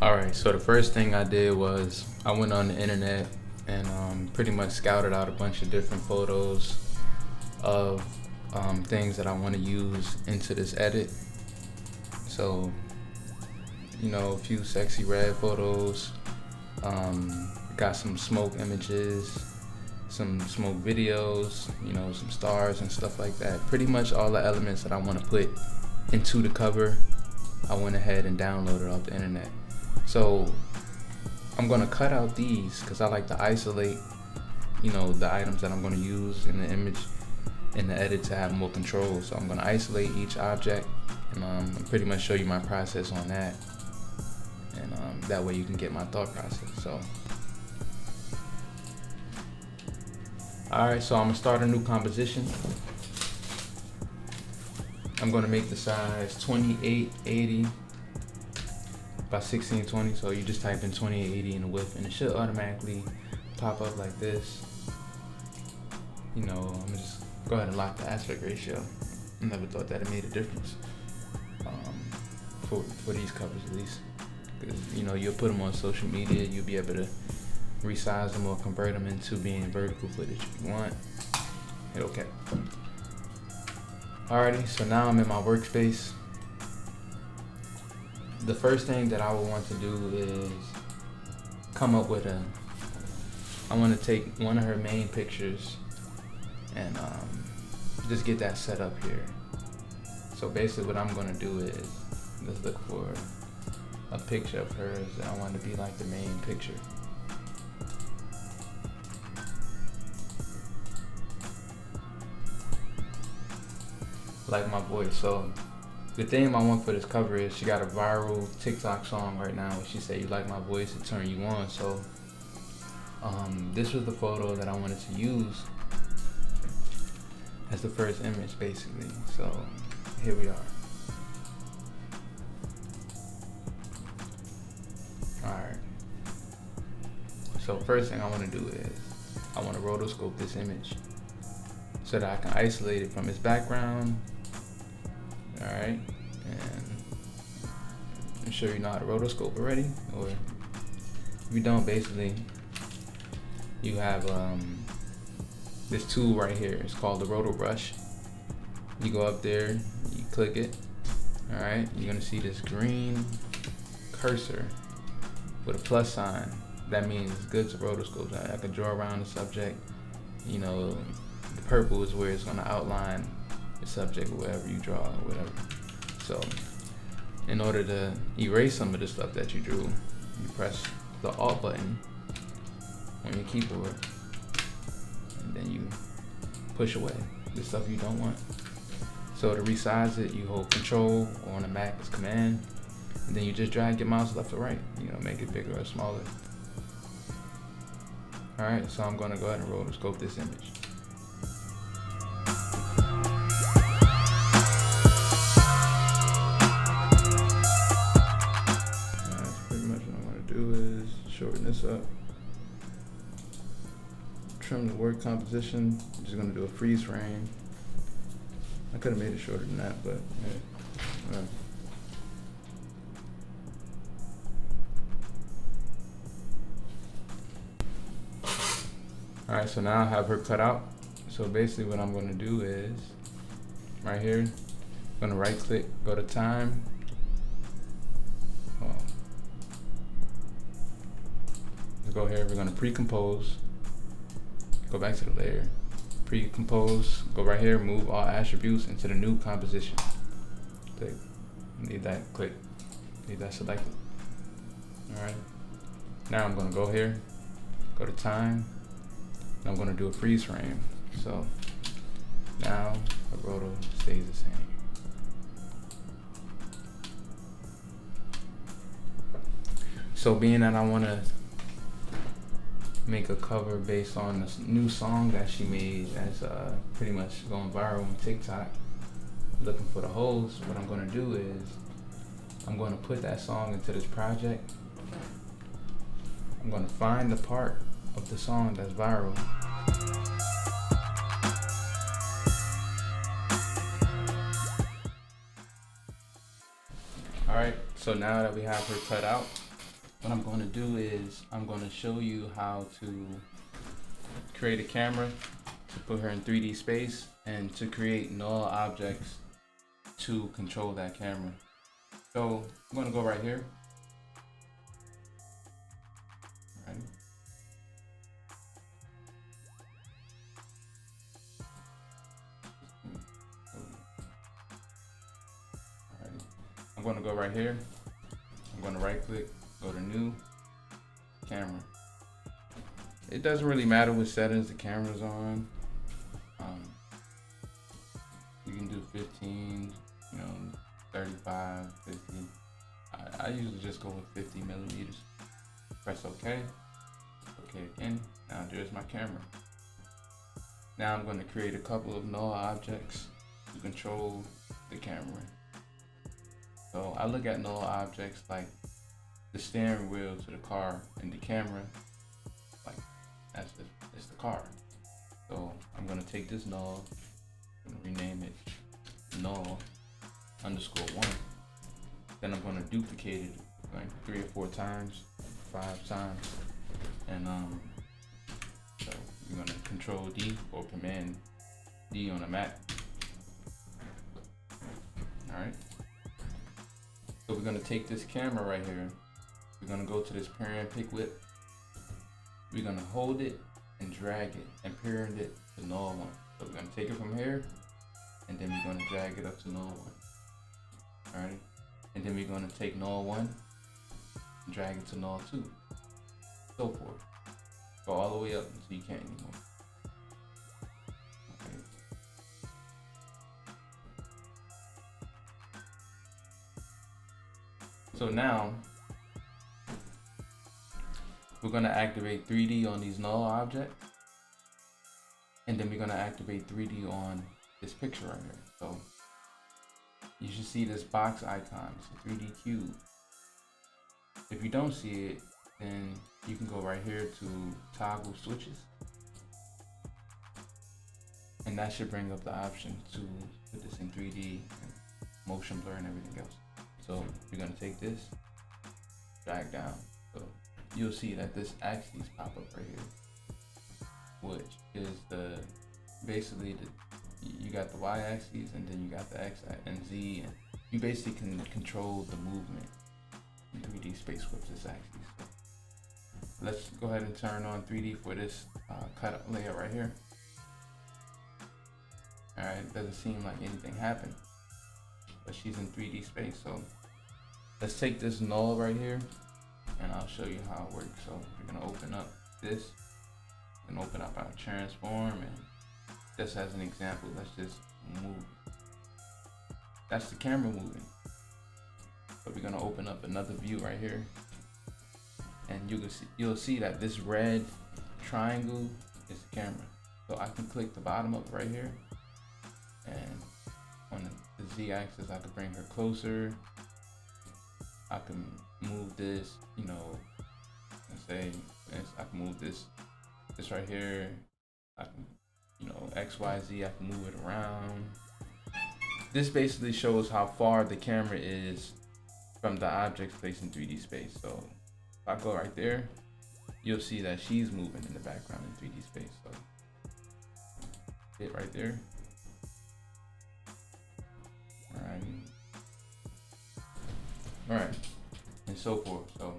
Alright, so the first thing I did was I went on the internet and pretty much scouted out a bunch of different photos of things that I want to use into this edit. So, a few SexxyRed photos, got some smoke images, some smoke videos, some stars and stuff like that. Pretty much all the elements that I want to put into the cover, I went ahead and downloaded off the internet. So I'm gonna cut out these because I like to isolate, the items that I'm gonna use in the image, in the edit, to have more control. So I'm gonna isolate each object and pretty much show you my process on that. And that way you can get my thought process. So, alright, so I'm gonna start a new composition. I'm gonna make the size 2880 by 1620, so you just type in 2880 in the width and it should automatically pop up like this. I'm gonna just go ahead and lock the aspect ratio. I never thought that it made a difference for these covers, at least, because you'll put them on social media, you'll be able to resize them or convert them into being vertical footage if you want. Hit OK. Alrighty, so now I'm in my workspace. The first thing that I would want to do is come up with I want to take one of her main pictures and just get that set up here. So basically what I'm going to do is just look for a picture of hers that I want to be like the main picture. Like my voice. So the theme I want for this cover is she got a viral TikTok song right now where she said, "You like my voice, it turn you on." So this was the photo that I wanted to use as the first image, basically. So here we are. Alright. So first thing I want to do is I want to rotoscope this image so that I can isolate it from its background. Alright, and I'm sure you know how to rotoscope already, or if you don't, basically you have this tool right here. It's called the roto brush. You go up there, you click it. Alright, you're gonna see this green cursor with a plus sign. That means it's good to rotoscope. I can draw around the subject. The purple is where it's gonna outline the subject or wherever you draw or whatever. So in order to erase some of the stuff that you drew, you press the Alt button on your keyboard and then you push away the stuff you don't want. So to resize it, you hold Control, or on the Mac it's Command, and then you just drag your mouse left or right, make it bigger or smaller. Alright, so I'm gonna go ahead and rotoscope this image. Shorten this up, trim the word composition. I'm just gonna do a freeze frame. I could have made it shorter than that, but yeah. Alright, so now I have her cut out. So basically what I'm gonna do is, right here, I'm gonna right click, go to time. Go here, we're gonna pre-compose, go back to the layer, pre-compose, go right here, move all attributes into the new composition. Click, need that selected. Alright, now I'm gonna go here, go to time, and I'm gonna do a freeze frame. So now the roto stays the same. So being that I wanna make a cover based on this new song that she made that's pretty much going viral on TikTok, looking for the hoes, what I'm going to do is I'm going to put that song into this project. I'm going to find the part of the song that's viral. Alright, so now that we have her cut out, what I'm going to do is I'm going to show you how to create a camera to put her in 3D space and to create null objects to control that camera. So I'm going to go right here. All right. I'm going to go right here. I'm going to right click, go to new, camera. It doesn't really matter which settings the camera's on. You can do 15, 35, 50. I usually just go with 50 millimeters. Press OK. OK again. Now there's my camera. Now I'm going to create a couple of null objects to control the camera. So I look at null objects like the steering wheel to the car, and the camera, like that's the car. So I'm gonna take this null, I'm gonna rename it null _1. Then I'm gonna duplicate it like 3 or 4 times, 5 times, and so you're gonna Control D or Command D on a Mac. All right. So we're gonna take this camera right here. We're gonna go to this parent pick whip. We're gonna hold it and drag it and parent it to null 1. So we're gonna take it from here, and then we're gonna drag it up to null 1. All right, and then we're gonna take null 1 and drag it to null 2. So forth. Go all the way up until you can't anymore. Okay. So now we're going to activate 3D on these null objects, and then we're going to activate 3D on this picture right here. So you should see this box icon. It's a 3D cube. If you don't see it, then you can go right here to toggle switches, and that should bring up the option to put this in 3D and motion blur and everything else. So you're going to take this, drag down. So you'll see that this axis pop up right here, which is basically you got the Y axis, and then you got the X and Z, and you basically can control the movement in 3D space with this axis. So let's go ahead and turn on 3D for this cut layout right here. All right, it doesn't seem like anything happened, but she's in 3D space. So let's take this null right here, and I'll show you how it works. So we're gonna open up this and open up our transform, and just as an example, let's just move. That's the camera moving. But we're gonna open up another view right here, and you'll see that this red triangle is the camera. So I can click the bottom up right here, and on the Z axis I can bring her closer. I can move this, let's say I can move this right here. I can, X, Y, Z, I can move it around. This basically shows how far the camera is from the objects placed in 3D space. So if I go right there, you'll see that she's moving in the background in 3D space. So hit right there. All right, and so forth. So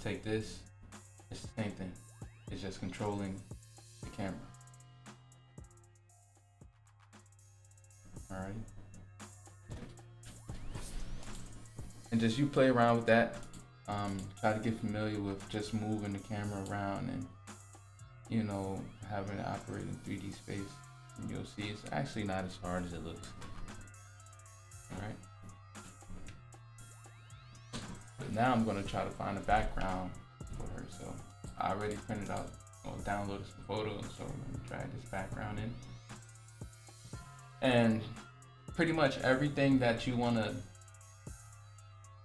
take this, it's the same thing. It's just controlling the camera. All right, and just you play around with that. Try to get familiar with just moving the camera around and having it operate in 3D space. And you'll see it's actually not as hard as it looks. All right. But now I'm going to try to find a background for her. So I already printed out or downloaded some photos, so I'm going to drag this background in. And pretty much everything that you want to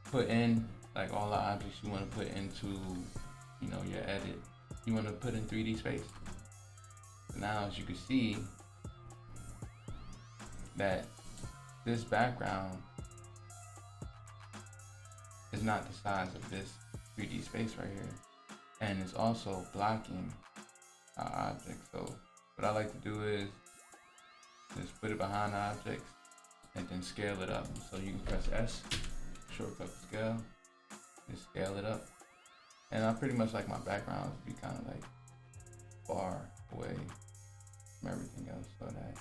put in, like all the objects you want to put into, your edit, you want to put in 3D space. So now, as you can see, that this background is not the size of this 3D space right here. And it's also blocking our object. So what I like to do is just put it behind the object and then scale it up. So you can press S, shortcut to scale, and scale it up. And I pretty much like my background to be kind of like far away from everything else, so that,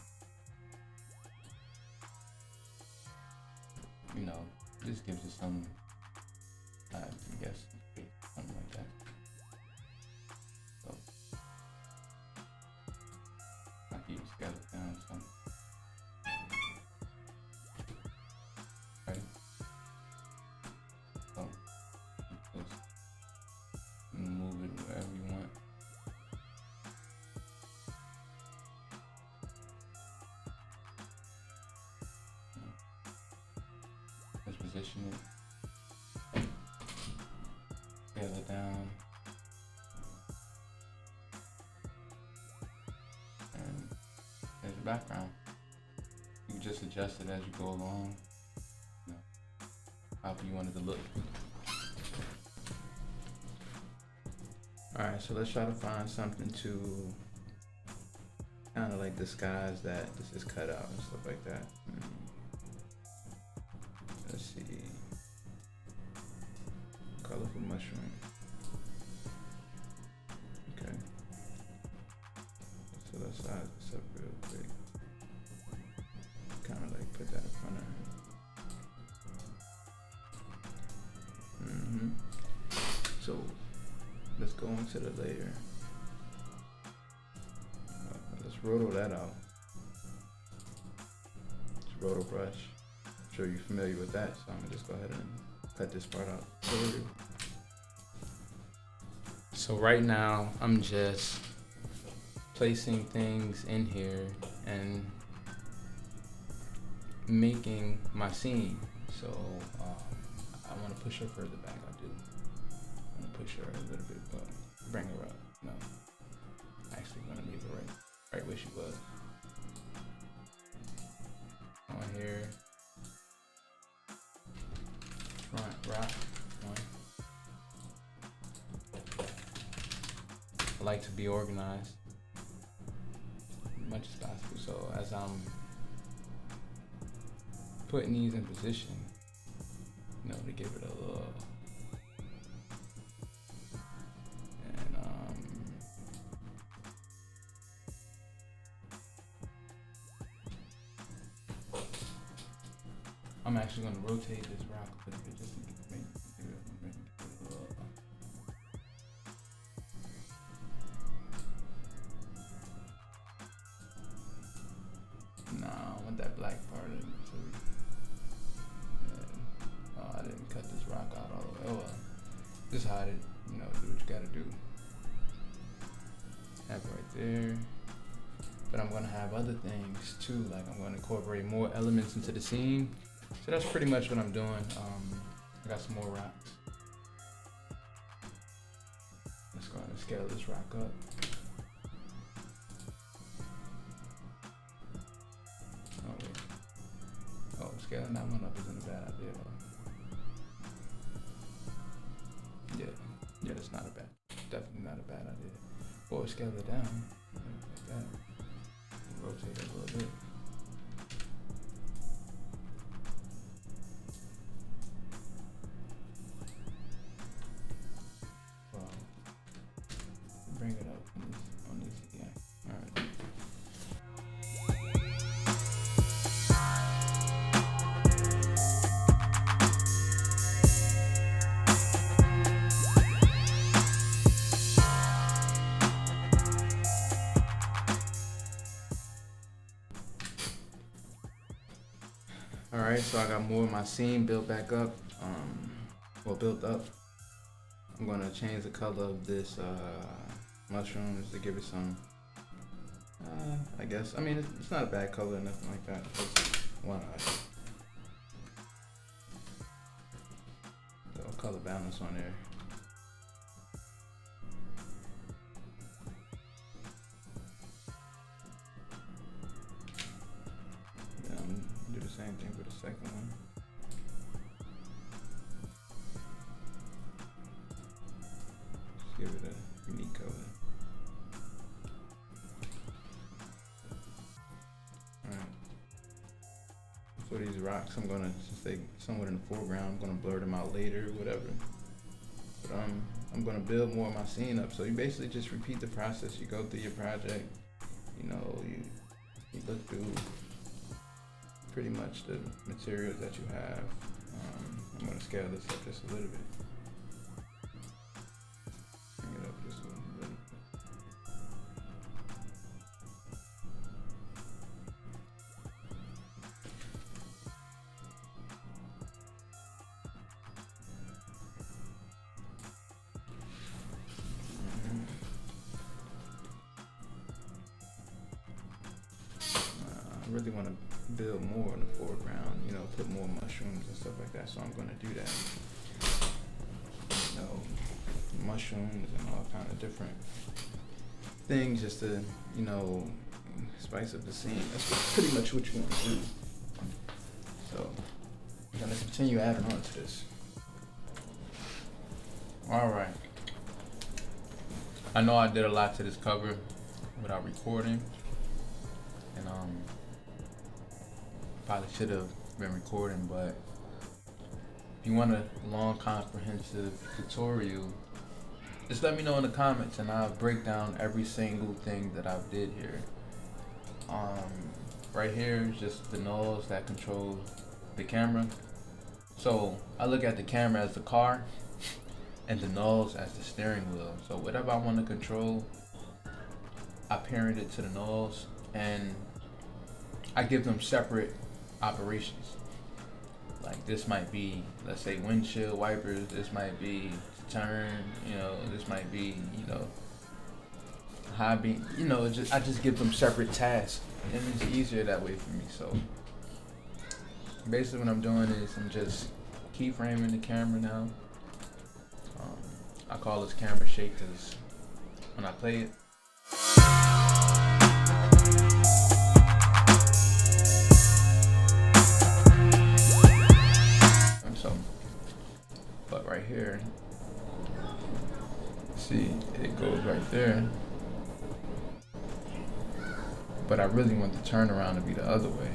you know, this gives it some, I guess, something like that. So I keep scale it down some. Right. So just move it wherever you want. Let's position it. Scale it down. And there's your background. You can just adjust it as you go along. You know, however you want it to look. Alright, so let's try to find something to kind of like disguise that this is cut out and stuff like that. Let's see. Colorful mushroom. Okay. So let's size this up real quick. Kind of like put that in front of her. So let's go into the layer. Let's roto that out. It's roto brush. I'm sure you're familiar with that, so I'm gonna just go ahead and cut this part out. So right now, I'm just placing things in here and making my scene. So I want to push her further back. I do. I'm gonna push her a little bit, but bring her up. No, actually, I'm gonna leave her right where she was. On here. Front rock one. I like to be organized as much as possible. So as I'm putting these in position, you know, to give it a little, and I'm actually going to rotate this rock a little bit just to make it a little. Nah, I want that black part of it. So I didn't cut this rock out all the way. Oh well, just hide it. You know, do what you gotta do. Have it right there. But I'm gonna have other things too. Like I'm gonna incorporate more elements into the scene. So that's pretty much what I'm doing. I got some more rocks. Let's go ahead and scale this rock up. Oh wait. Oh, scaling that one up isn't a bad idea though. Yeah, that's not a bad, definitely not a bad idea. Or scale it down like that. Rotate it a little bit. Bring it up on this, yeah. All right. All right, so I got more of my scene built back up, built up. I'm gonna change the color of this mushrooms to give it some, I guess. I mean, it's not a bad color or nothing like that. Just one eye. So color balance on there. Then I'm gonna do the same thing for the second one. these rocks, I'm gonna, since they somewhat in the foreground, I'm gonna blur them out later, whatever. But I'm gonna build more of my scene up. So you basically just repeat the process. You go through your project, you know, you look through pretty much the materials that you have. I'm gonna scale this up just a little bit. Bring it up just a little bit. I really want to build more in the foreground, you know, put more mushrooms and stuff like that, so I'm going to do that. You know, mushrooms and all kind of different things just to, you know, spice up the scene. That's pretty much what you want to do. So I'm going to continue adding on to this. All right. I know I did a lot to this cover without recording, and probably should have been recording, but if you want a long, comprehensive tutorial, just let me know in the comments and I'll break down every single thing that I've did here. Right here is just the nulls that control the camera. So I look at the camera as the car and the nulls as the steering wheel. So whatever I want to control, I parent it to the nulls and I give them separate operations. Like this might be, let's say, windshield wipers. This might be turn. You know, this might be, you know, high beam. You know, I just give them separate tasks, and it's easier that way for me. So basically, what I'm doing is I'm just keyframing the camera now. I call this camera shake because when I play it. But right here, see, it goes right there. But I really want the turnaround to be the other way,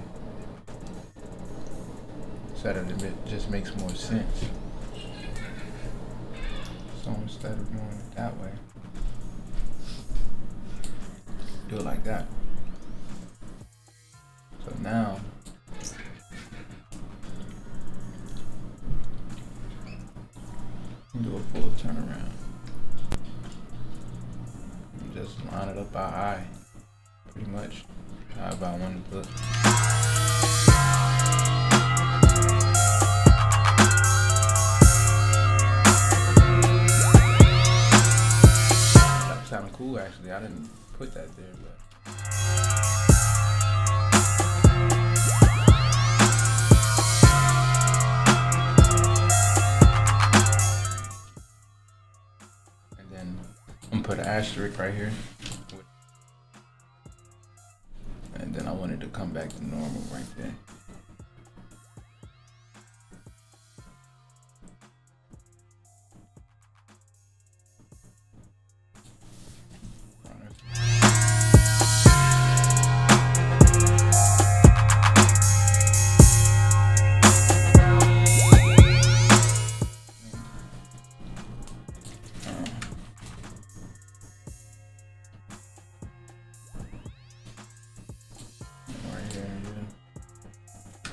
so that it just makes more sense. So instead of doing it that way, do it like that. So now, do a full turnaround. And just line it up by eye, pretty much however I want it to look. That sounded cool actually. I didn't put that there, but. Put an asterisk right here, and then I want it to come back to normal right there.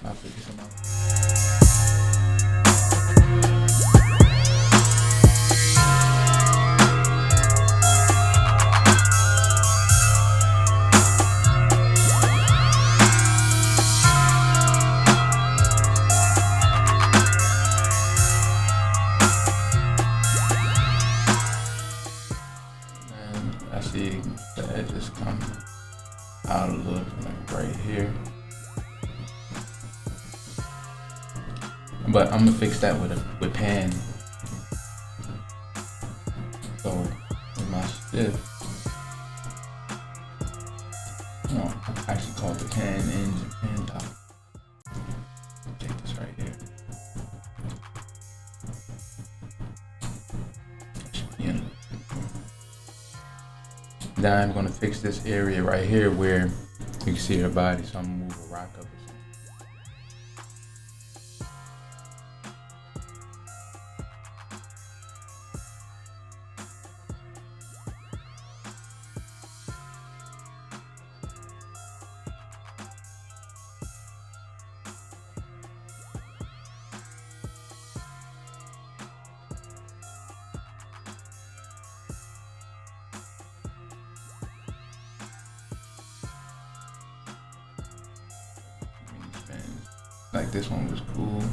I'll figure some out. And I see the edges come out a little like right here. But I'm gonna fix that with pan. So with my stiff, no, I actually call it the pan ends and pan top. Take this right here. Yeah. Now I'm gonna fix this area right here where you can see her body. So I'm gonna move a rock up or something. this one was cool.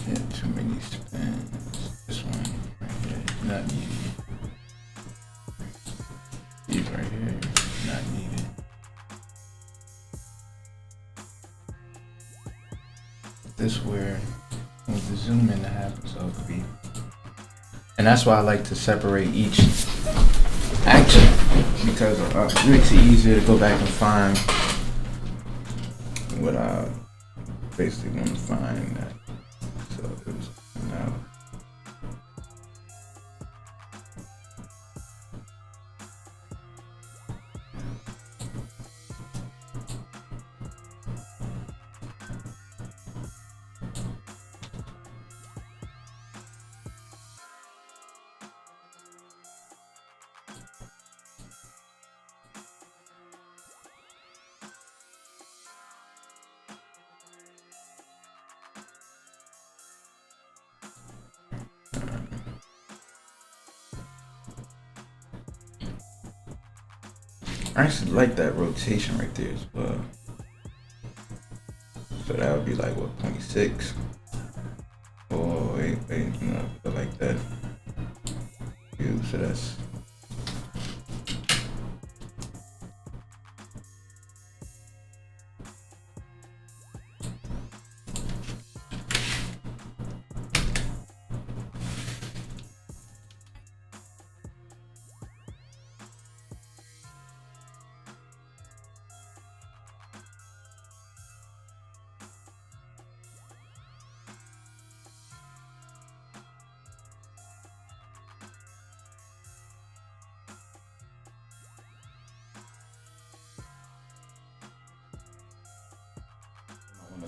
Yeah, too many spins. This one right here, not needed. These right here, not needed. This where with the zoom in to happen, so it could be. And that's why I like to separate each action, because it makes it easier to go back and find what I basically want to find. That so it was now. I actually like that rotation right there as well. So that would be like what, 0.6? Oh wait, no, I like that. So that's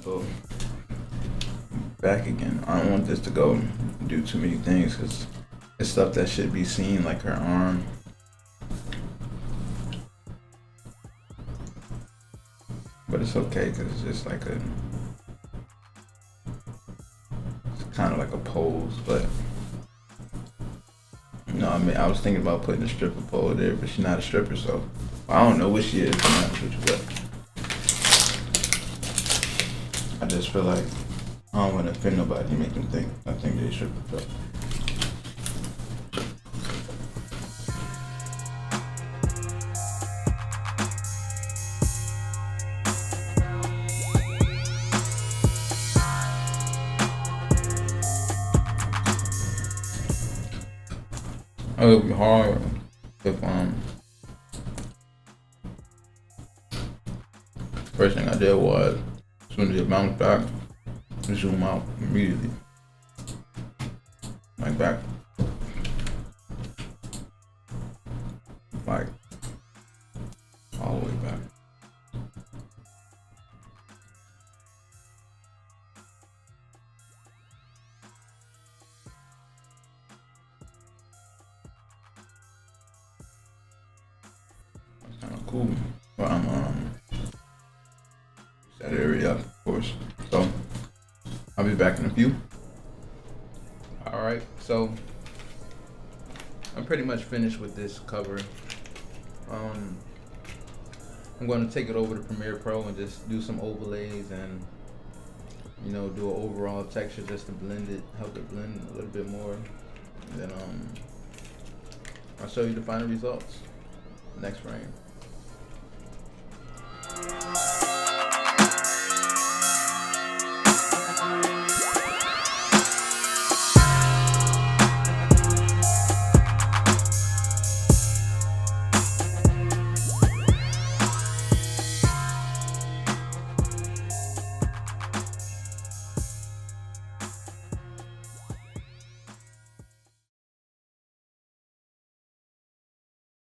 go back again. I don't want this to go do too many things because it's stuff that should be seen, like her arm. But it's okay because it's just like it's kind of like a pose. But no, I mean, I was thinking about putting a stripper pole there, but she's not a stripper, so I don't know what she is. But I just feel like I don't want to offend nobody and make them think I think they should. It would be hard if first thing I did was as soon as it bounced back, zoom out immediately. Like back. Like all the way back. That's kind of cool. But I'm that area up, of course. So I'll be back in a few. All right, so I'm pretty much finished with this cover. I'm going to take it over to Premiere Pro and just do some overlays and, you know, do an overall texture just to blend it, help it blend a little bit more. And then I'll show you the final results next frame.